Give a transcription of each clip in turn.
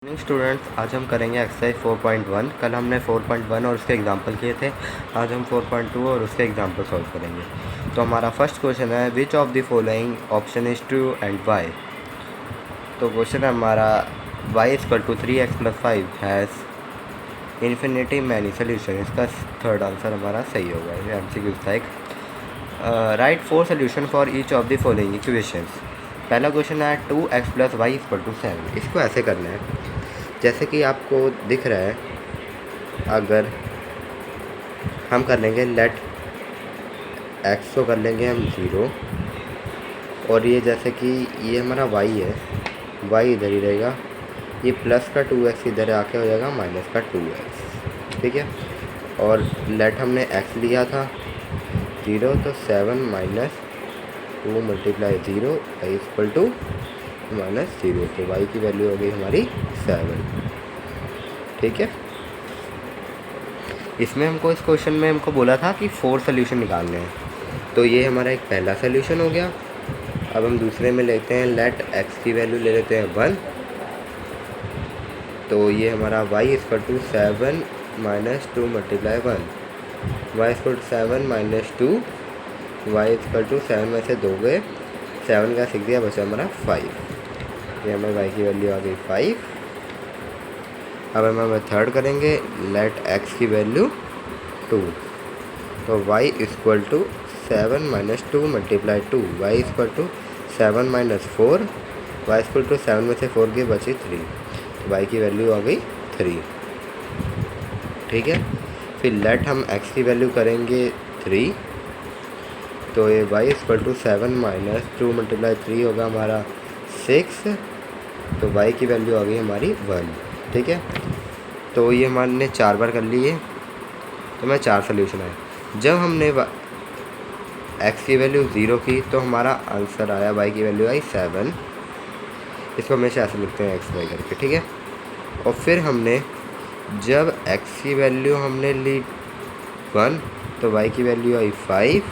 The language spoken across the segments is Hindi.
स्टूडेंट्स, आज हम करेंगे एक्सरसाइज 4.1। कल हमने 4.1 और उसके एग्जाम्पल किए थे। आज हम 4.2 और उसके एग्जाम्पल सॉल्व करेंगे। तो हमारा फर्स्ट क्वेश्चन है, which of the following option is true and why. तो क्वेश्चन है हमारा, y = 3x+5 has infinity many solution. इसका थर्ड आंसर हमारा सही होगा। ये MCQ था एक। Write 4 solution for each of the following equations. पहला क्वेश्चन है 2x + y = 7। इसको ऐसे करना है जैसे कि आपको दिख रहा है। अगर हम कर लेंगे लेट x को कर लेंगे हम 0, और ये जैसे कि ये हमारा y है, y इधर ही रहेगा, ये प्लस का 2x इधर आके हो जाएगा माइनस का 2x, ठीक है। और लेट हमने x लिया था 0, तो 7 - 2 × 0 y = -0, तो y की वैल्यू हो गई हमारी 7, ठीक है। इसमें हमको इस क्वेश्चन में हमको बोला था कि 4 सोल्यूशन निकालने हैं, तो ये हमारा एक पहला सोल्यूशन हो गया। अब हम दूसरे में लेते हैं, लेट x की वैल्यू ले लेते हैं 1, तो ये हमारा y = 7 - 2 × 1, y = 7 - 2, y = 7 में से 2 गए, 7 का 6 दिया, बचा हमारा 5। ये हमारे y की वैल्यू आ गई 5। अब हम थर्ड करेंगे, लेट x की वैल्यू 2, तो y = 7 - 2 × 2, y = 7 - 4, y = 7 में से 4 गए, बची 3, तो y की वैल्यू आ गई 3, ठीक है। फिर लेट हम x की वैल्यू करेंगे 3, तो ये y = 7 - 2 × 3 होगा हमारा 6, तो y की वैल्यू आ गई हमारी 1, ठीक है। तो ये हमने 4 बार कर लिए, तो मैं 4 सोल्यूशन आए। जब हमने x की वैल्यू 0 की, तो हमारा आंसर आया, y की वैल्यू आई 7। इसको हमेशा ऐसे लिखते हैं x y करके, ठीक है। और फिर हमने जब x की वैल्यू हमने ली 1, तो y की वैल्यू आई 5।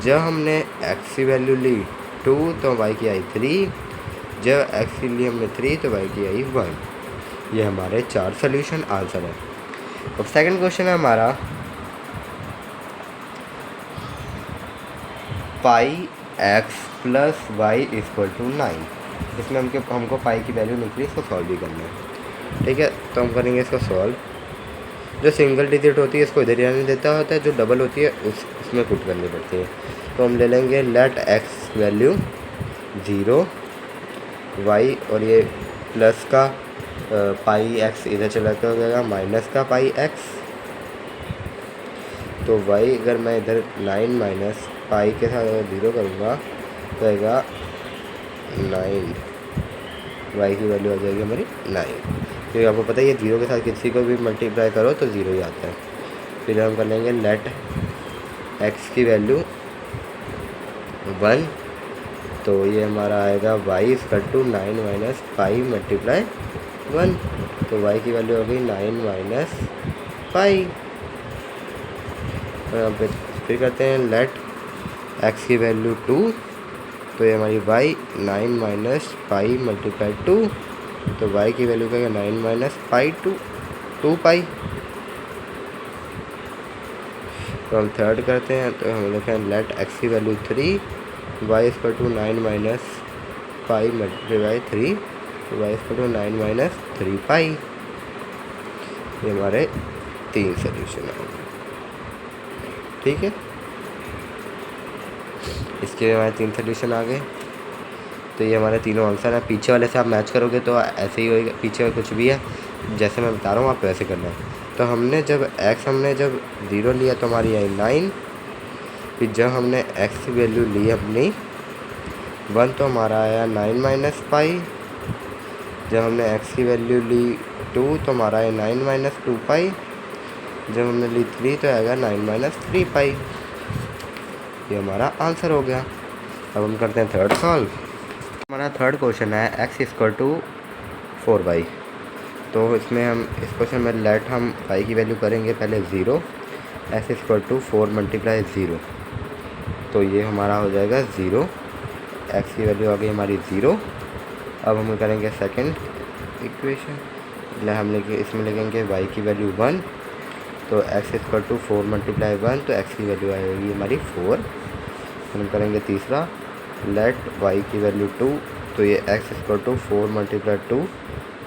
जब हमने x की वैल्यू ली 2, तो y की आई 3। जब x की ली हमने 3, तो y की आई 1। ये हमारे 4 सोल्यूशन आंसर है। अब सेकंड क्वेश्चन है हमारा, πx + y = 9। इसमें हमको पाई की वैल्यू निकली, इसको सॉल्व भी करना है, ठीक है। तो हम करेंगे इसको सॉल्व। जो सिंगल डिजिट होती है इसको इधर ही रहने देता होता है, जो डबल होती है उसमें पुट करनी पड़ती है। तो हम ले लेंगे लेट x वैल्यू 0, y और ये प्लस का πx इधर चला के हो जाएगा माइनस का πx, तो y अगर मैं इधर 9 - पाई के साथ अगर 0 करूँगा तो आएगा 9, y की वैल्यू आ जाएगी हमारी 9, क्योंकि आपको पता है ये 0 के साथ किसी को भी मल्टीप्लाई करो तो 0 ही आता है। फिर हम कर लेंगे लेट x की वैल्यू 1, तो ये हमारा आएगा y = 9 - 5 × 1, तो y की वैल्यू हो गई 9 - 5। और यहाँ पे फिर करते हैं लेट x की वैल्यू 2, तो ये हमारी y 9 - 5 × 2, तो y की वैल्यू क्या है 9 - 5 2 पाई। तो हम थर्ड करते हैं, तो हम लिखते हैं लेट x की वैल्यू 3, y = 9 - 5 × 3, तो y = 9 - 3 पाई। ये हमारे 3 सोल्यूशन है, ठीक है। इसके हमारे 3 सोल्यूशन आ गए, तो ये हमारे तीनों आंसर है। पीछे वाले से आप मैच करोगे तो ऐसे ही होएगा, पीछे कुछ भी है जैसे मैं बता रहा हूँ आप वैसे करना है। तो हमने जब 0 लिया तो हमारी आई 9, फिर जब हमने x की वैल्यू ली अपनी 1, तो हमारा आया 9 - 5। जब हमने x की वैल्यू ली 2, तो हमारा आया 9 - 2 पाई। जब हमने ली 3, तो आएगा 9 - 3 पाई। ये हमारा आंसर हो गया। अब हम करते हैं थर्ड सॉल्व। हमारा थर्ड क्वेश्चन है x = 4y। तो इसमें हम इस क्वेश्चन में लेट हम y की वैल्यू करेंगे पहले 0, x = 4 × 0, तो ये हमारा हो जाएगा 0, x की वैल्यू आ गई हमारी 0। अब हम करेंगे सेकंड इक्वेशन, हम इसमें लिखेंगे y की वैल्यू 1, तो x इक्वल टू 4 मल्टीप्लाई 1, तो x की वैल्यू आएगी हमारी 4। हम करेंगे तीसरा, लेट y की वैल्यू 2, तो ये x इक्वल टू 4 मल्टीप्लाई 2,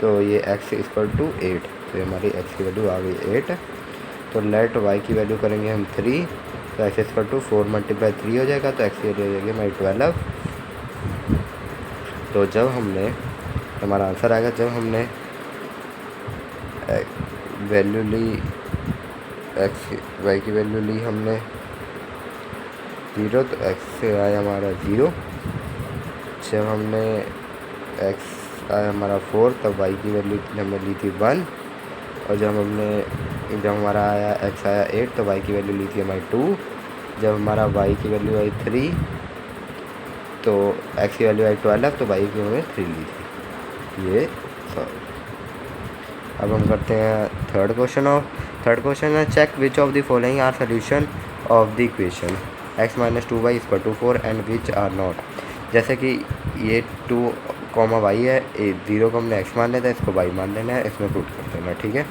तो ये x इक्वल टू 8, तो ये हमारी x की वैल्यू आ गई 8। तो लेट y की वैल्यू करेंगे हम 3, तो x इक्वल टू 4 मल्टीप्लाई 3 हो जाएगा, तो x की वैल्यू हो जाएगी हमारी 12। तो जब हमने, हमारा आंसर आएगा जब हमने वैल्यू ली y की वैल्यू ली हमने 0, तो x से आया हमारा 0। जब हमने x आया हमारा 4, तब y की वैल्यू हमने ली थी 1, और जब हमारा आया x आया 8, तो y की वैल्यू ली थी हमारी 2। जब हमारा y की वैल्यू आई 3, तो x की वैल्यू आई 12, तो y की हमने 3 ली थी। ये सॉरी। अब हम करते हैं थर्ड क्वेश्चन है, check which of the following are solution of the equation x minus 2y equal to 4 and which are not. जैसे कि ये 2, y है, 0 को हमने x मान लेता है, इसको y मान लेना है, इसमें पुट कर देना, ठीक है।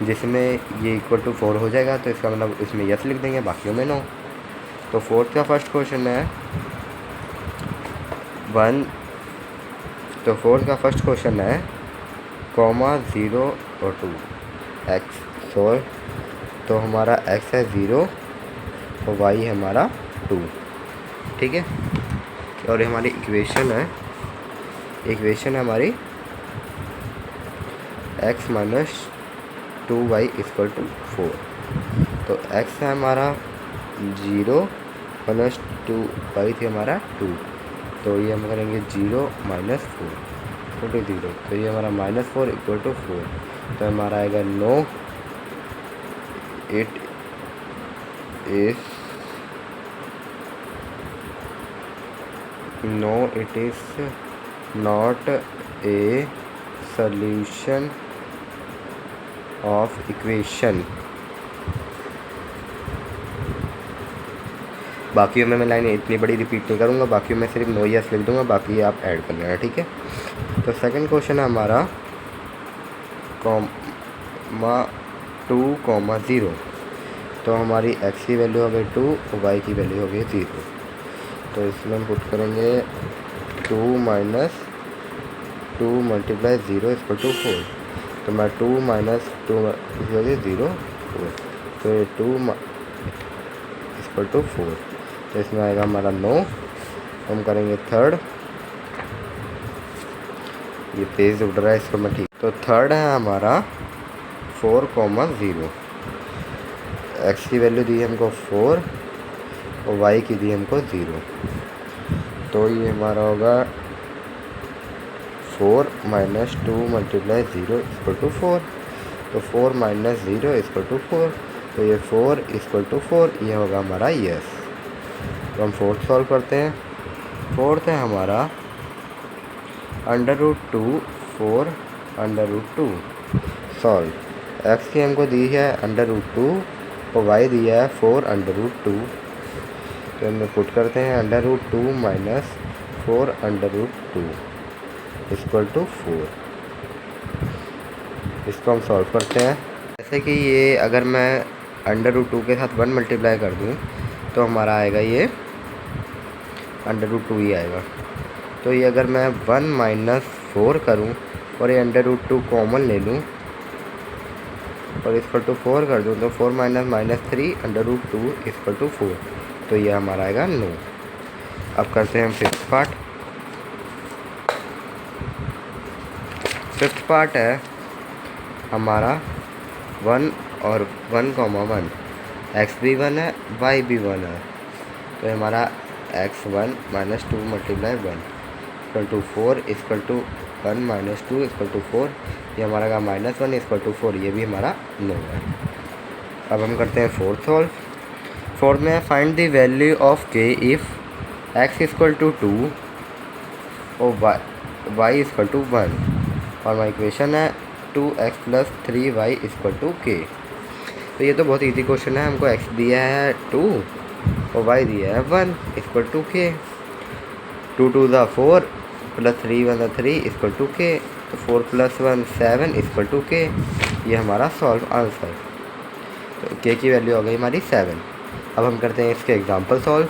जिसमें ये इक्वल टू 4 हो जाएगा, तो इसका मतलब इसमें यस लिख देंगे, बाकियों में नो। तो फोर्थ का फर्स्ट क्वेश्चन है 1, तो फोर्थ का फर्स्ट क्वेश्चन है 0 और 2 x, तो हमारा x है 0 और y है हमारा 2, ठीक है। और हमारी इक्वेशन है हमारी x minus 2y equal to 4। तो x है हमारा 0 माइनस 2y थी हमारा 2, तो ये हम करेंगे 0 माइनस 4 टू 0, तो ये हमारा -4 इक्वल टू 4, तो हमारा आएगा no, it is not a solution of equation. बाकी में मैं लाइन इतनी बड़ी रिपीट नहीं करूँगा, बाकी मैं सिर्फ नो यस लिख दूँगा, बाकी आप ऐड कर लेना, ठीक है। तो सेकंड क्वेश्चन है हमारा 2, 0, तो हमारी x की वैल्यू हो गई 2 और y की वैल्यू हो गई 0। तो इसमें हम पुट करेंगे 2 माइनस 2 मल्टीप्लाई 0 इक्वल टू 4, तो मैं 2 माइनस 2 हो गई 0 4, तो ये 2 इक्वल टू 4, तो इसमें आएगा हमारा नो। हम करेंगे थर्ड, ये पेज उड़ रहा है, इसको मैं ठीक। तो थर्ड है हमारा 4, 0, x की वैल्यू दी हमको 4 और y की दी हमको 0, तो ये हमारा होगा 4 माइनस 2 मल्टीप्लाई 0 इक्वल टू 4, तो 4 माइनस 0 इक्वल टू 4, तो ये 4 इक्वल टू 4, ये होगा हमारा यस। तो हम फोर्थ सॉल्व करते हैं। फोर्थ है हमारा √2 4 √2 सॉल्व। x की हमको दी है √2 और y दिया है 4 √2, तो हम पुट करते हैं √2 माइनस 4 √2 इक्वल टू 4। इसको हम सॉल्व करते हैं। जैसे कि ये अगर मैं √2 के साथ 1 मल्टीप्लाई कर दूँ, तो हमारा आएगा ये √2 ही आएगा। तो ये अगर मैं 1 माइनस 4 करूँ और ये √2 कॉमन ले लूँ और इक्वल टू 4 कर दूँ, तो 4 माइनस 3 √2 इक्वल टू 4, तो ये हमारा आएगा नो। अब करते हैं हम फिफ्थ पार्ट है हमारा 1 और 1, x भी 1 है, y भी 1 है, तो हमारा x1 minus 2 multiply 1 equal to 4 equal to 1 minus 2 equal to 4, ये हमारा का -1 इक्वल टू 4, ये भी हमारा नो है। अब हम करते हैं फोर्थ में find the value of k if x equal to 2 और y इक्वल टू 1, और हमारी इक्वेशन है 2x plus 3y equal to k। तो ये तो बहुत इजी क्वेश्चन है, हमको x दिया है 2 और y दिया है 1 equal to k। 2 2 4 plus 3 1 3 equal to k, तो 4 + 1 7 = k। ये हमारा सॉल्व आंसर। तो k की वैल्यू हो गई हमारी 7। अब हम करते हैं इसके एग्जांपल सॉल्व।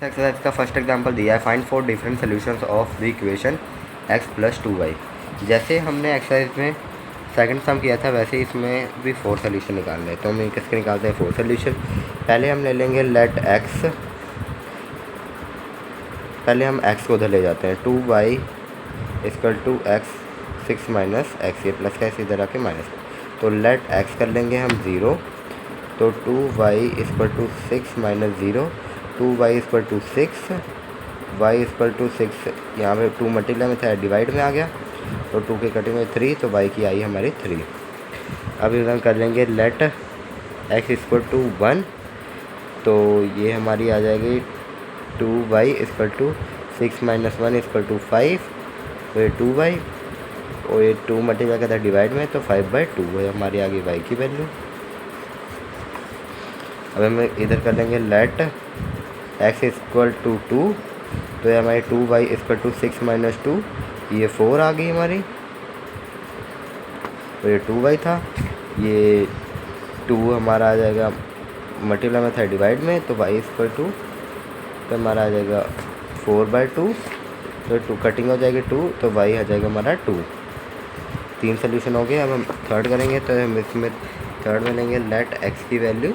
एक्सरसाइज का फर्स्ट एग्जांपल दिया है, find 4 different solutions of the equation x + 2y। जैसे हमने एक्सरसाइज में सेकंड सम किया था वैसे इसमें भी 4 सोल्यूशन निकालने हैं। तो हम किसके निकालते हैं 4 सोल्यूशन। पहले हम ले लेंगे लेट x, पहले हम x को उधर ले जाते हैं। 2y = x 6 - x, ये प्लस का इधर आके माइनस। तो लेट x कर लेंगे हम 0। तो 2y = 6 - 0, 2y = 6, y = 6। यहाँ पे 2 मल्टीप्लाई में था, डिवाइड में आ गया। तो 2 की कटिंग में 3, तो y की आई हमारी 3। अब हम कर लेंगे लेट x = 1। तो ये हमारी आ जाएगी 2y = 6 - 1 = 5। तो ये 2y और ये 2 मल्टीप्लाई का था डिवाइड में, तो 5/2 है हमारी आ गई y की वैल्यू। अब हम इधर कर लेंगे लेट x = 2। तो ये हमारी 2y = 6 - 2, ये 4 आ गई हमारी। तो ये 2y था, ये 2 हमारा आ जाएगा मल्टीप्लाई में था डिवाइड में, तो y = तो हमारा आ जाएगा 4/2। तो 2 कटिंग हो जाएगी 2, तो y आ जाएगा हमारा 2। 3 सोल्यूशन हो गए। अब हम थर्ड करेंगे, तो हम इसमें थर्ड में लेंगे लेट x की वैल्यू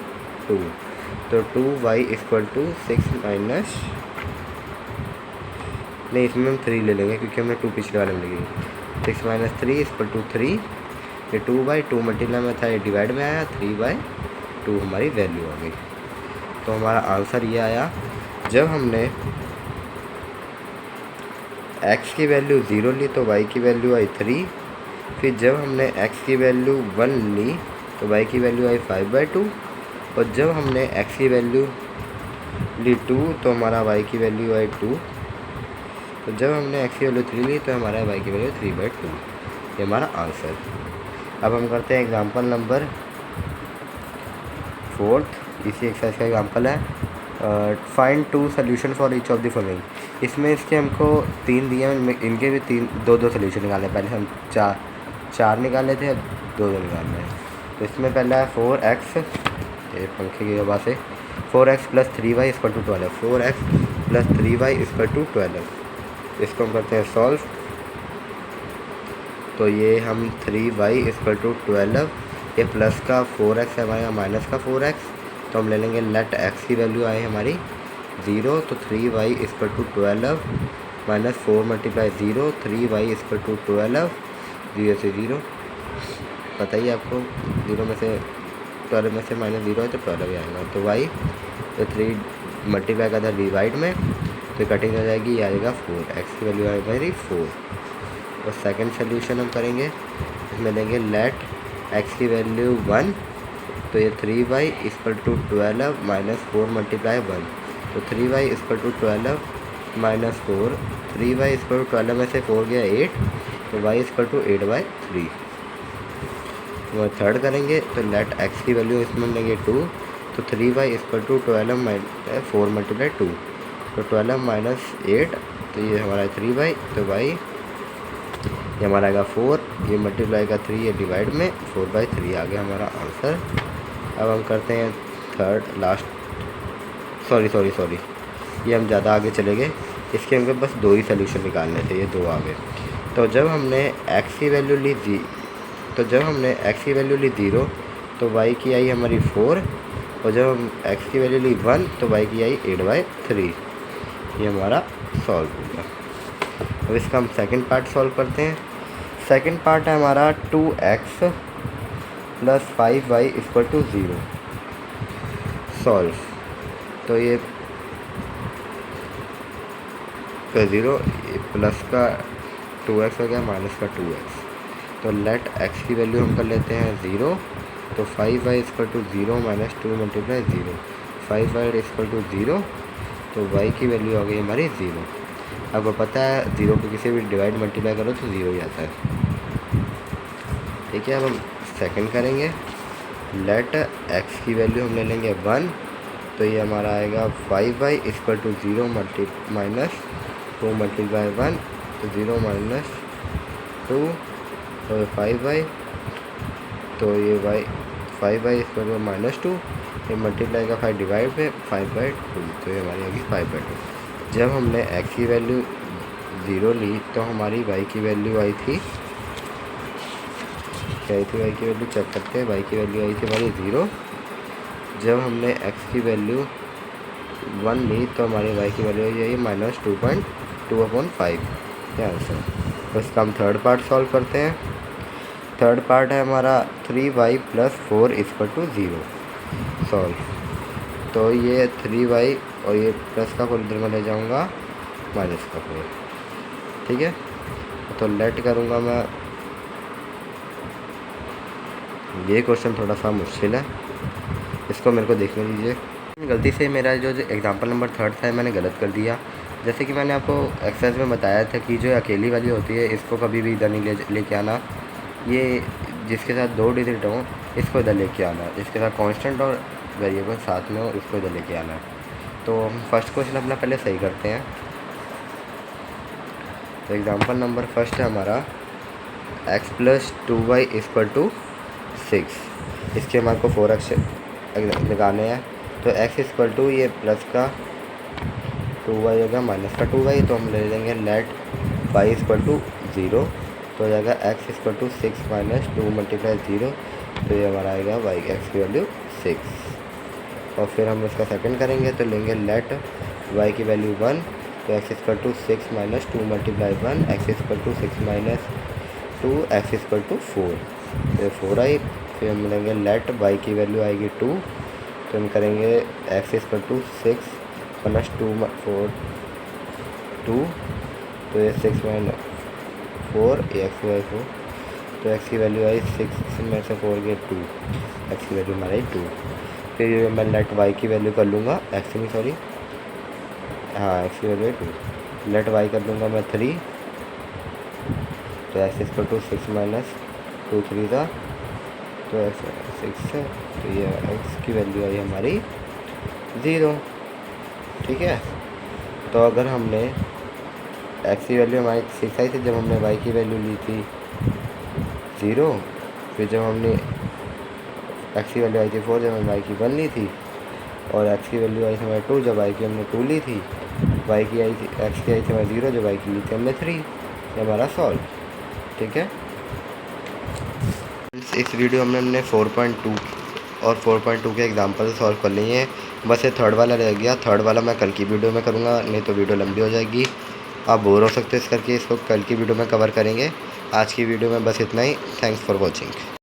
2। तो 2y = 6 माइनस, नहीं इसमें हम 3 ले लेंगे क्योंकि हमने 2 पिछले वाले में लगी। 6 - 3 = 3। ये 2/2 मल्टीप्लाई में था, ये डिवाइड में आया, 3/2 हमारी वैल्यू आ गई। तो हमारा आंसर ये आया, जब हमने x की वैल्यू 0 ली तो y की वैल्यू आई 3। फिर जब हमने x की वैल्यू 1 ली तो y की वैल्यू आई 5/2। और जब हमने x की वैल्यू ली 2 तो हमारा y की वैल्यू आई 2। तो जब हमने x की वैल्यू 3 ली तो हमारा y की वैल्यू 3/2। ये हमारा आंसर। अब हम करते हैं एग्जांपल नंबर 4। इसी एक्सरसाइज का एग्जांपल है, find 2 solution for each of the following. इसमें इसके हमको 3 दिए हैं, इनके भी 2 सोल्यूशन निकालने। पहले हम 4 निकाले थे, अब 2 निकालने हैं। तो इसमें पहला है 4x, ये पंखे की हवा से, 4x + 3y = 12। 4x + 3y = 12। इसको हम करते हैं सॉल्व। तो ये हम 3y = 12, ये प्लस का 4x है हमारे यहाँ, माइनस का 4x। तो हम ले लेंगे लेट x की वैल्यू आई हमारी 0। तो 3y = 12 माइनस 4 × 0, 3y = 12। 0 से 0 पता ही आपको, 0 में से 12 में से -0 है तो 12 ही आएगा। तो y, तो 3 मल्टीप्लाई का था डिवाइड में, तो कटिंग हो जाएगी, ये आएगा 4। x की वैल्यू आएगी मेरी 4। और सेकंड सोल्यूशन हम करेंगे, इसमें लेंगे लेट x की वैल्यू 1। तो ये 3y = 12 माइनस 4 × 1। तो 3y = 12 माइनस 4, 3y = 12 में से 4 गया 8, तो y = 8/3। तो थर्ड करेंगे, तो लेट x की वैल्यू इसमें लेंगे 2। तो 3y = 12 4 × 2, तो 12 माइनस 8, तो ये हमारा 3y। तो y ये हमारा आएगा 4, ये मल्टीप्लाई का 3, ये डिवाइड में 4/3 आ गया हमारा आंसर। अब हम करते हैं थर्ड लास्ट, सॉरी, ये हम ज़्यादा आगे चले गए। इसके हमको बस 2 ही सोल्यूशन निकालने थे, ये 2 आ गए। तो जब हमने x की वैल्यू ली 0, तो y की आई हमारी 4। और जब हम x की वैल्यू ली 1 तो y की आई 8/3। ये हमारा सॉल्व हो गया। अब इसका हम सेकंड पार्ट सॉल्व करते हैं। सेकंड पार्ट है हमारा 2x + 5y = 0 सॉल्व। तो ये 0, प्लस का 2x हो गया, माइनस का 2x। तो लेट x की वैल्यू हम कर लेते हैं 0। तो 5y = 0 माइनस 2 × 0, 5y = 0। तो y की वैल्यू आ गई हमारी 0। आपको पता है 0 को किसी भी डिवाइड मल्टीप्लाई करो तो 0 ही आता है। ठीक है, अब हम सेकंड करेंगे। लेट x की वैल्यू हम ले लेंगे 1। तो ये हमारा आएगा 5y = 0 माइनस 2 × 1, तो 0 - 2, तो ये 5y, तो ये y 5y इसको -2, ये मल्टीप्लाई का 5 डिवाइड में 5/2, तो ये हमारी आएगी 5/2। जब हमने x की वैल्यू 0 ली तो हमारी y की वैल्यू आई थी, क्या आई थी y की वैल्यू, चेक करते हैं। y की वैल्यू आई थी हमारी 0। जब हमने x की वैल्यू 1 ली तो हमारी y की वैल्यू आई -2.2/5, क्या आंसर। तो इसका हम थर्ड पार्ट सॉल्व करते हैं। थर्ड पार्ट है हमारा 3y + 4 = 0 सॉल्व। तो ये 3y और ये प्लस का 4 इधर में ले जाऊँगा, माइनस का 4, ठीक है। तो लेट करूँगा मैं, ये क्वेश्चन थोड़ा सा मुश्किल है, इसको मेरे को देखने दीजिए। गलती से मेरा जो एग्जांपल नंबर 3 था मैंने गलत कर दिया। जैसे कि मैंने आपको एक्सरसाइज में बताया था कि जो अकेली वाली होती है इसको कभी भी इधर नहीं लेके आना, ये जिसके साथ 2 डिजिट हो इसको इधर लेके आना, जिसके साथ कांस्टेंट और वेरिएबल साथ में हो इसको इधर लेके आना है। तो हम फर्स्ट क्वेश्चन अपना पहले सही करते हैं। तो एग्जांपल नंबर फर्स्ट है हमारा x + 2y = 6। इसके हमारे को 4x लगाने हैं। तो x = ये प्लस का 2y होगा माइनस का 2y, तो हम ले लेंगे लेट y = 0, तो हो जाएगा x = 6 - 2 × 0, तो ये हमारा आएगा x की वैल्यू 6। और फिर हम इसका सेकंड करेंगे तो लेंगे लेट y की वैल्यू 1, तो x = 6 - 2 × 1, x = 6 - 2, x = 4, तो 4 आई। फिर हम लेंगे लेट y की वैल्यू आएगी 2, तो हम करेंगे x = 6 - 2 4 2, तो ये 6 - 4 x/4, तो x की वैल्यू आई 6 में से 4 गए 2, x की वैल्यू हमारी 2। फिर मैं लेट y की वैल्यू कर लूँगा, x की वैल्यू है 2, लेट y कर लूँगा मैं 3, तो x = 6 - 2 3 था, तो x 6 है, तो ये x की वैल्यू आई हमारी 0, ठीक है। तो अगर हमने x की वैल्यू हमारी 6 आई थी जब हमने y की वैल्यू ली थी 0, फिर जब हमने x की वैल्यू आई थी 4 जब हमने y की 1 ली थी, और x की वैल्यू आई थी हमारी 2 जब y की हमने 2 ली थी, y की आई थी x की आई थी हमारी 0 जब y की ली थी हमने 3, ये हमारा सॉल्व, ठीक है। इस वीडियो में हमने 4.2 और 4.2 के एग्जांपल सॉल्व कर लिए हैं। बस ये थर्ड वाला रह गया, थर्ड वाला मैं कल की वीडियो में करूँगा, नहीं तो वीडियो लंबी हो जाएगी, आप बोर हो सकते हो इस करके, इसको कल की वीडियो में कवर करेंगे। आज की वीडियो में बस इतना ही। Thanks for watching.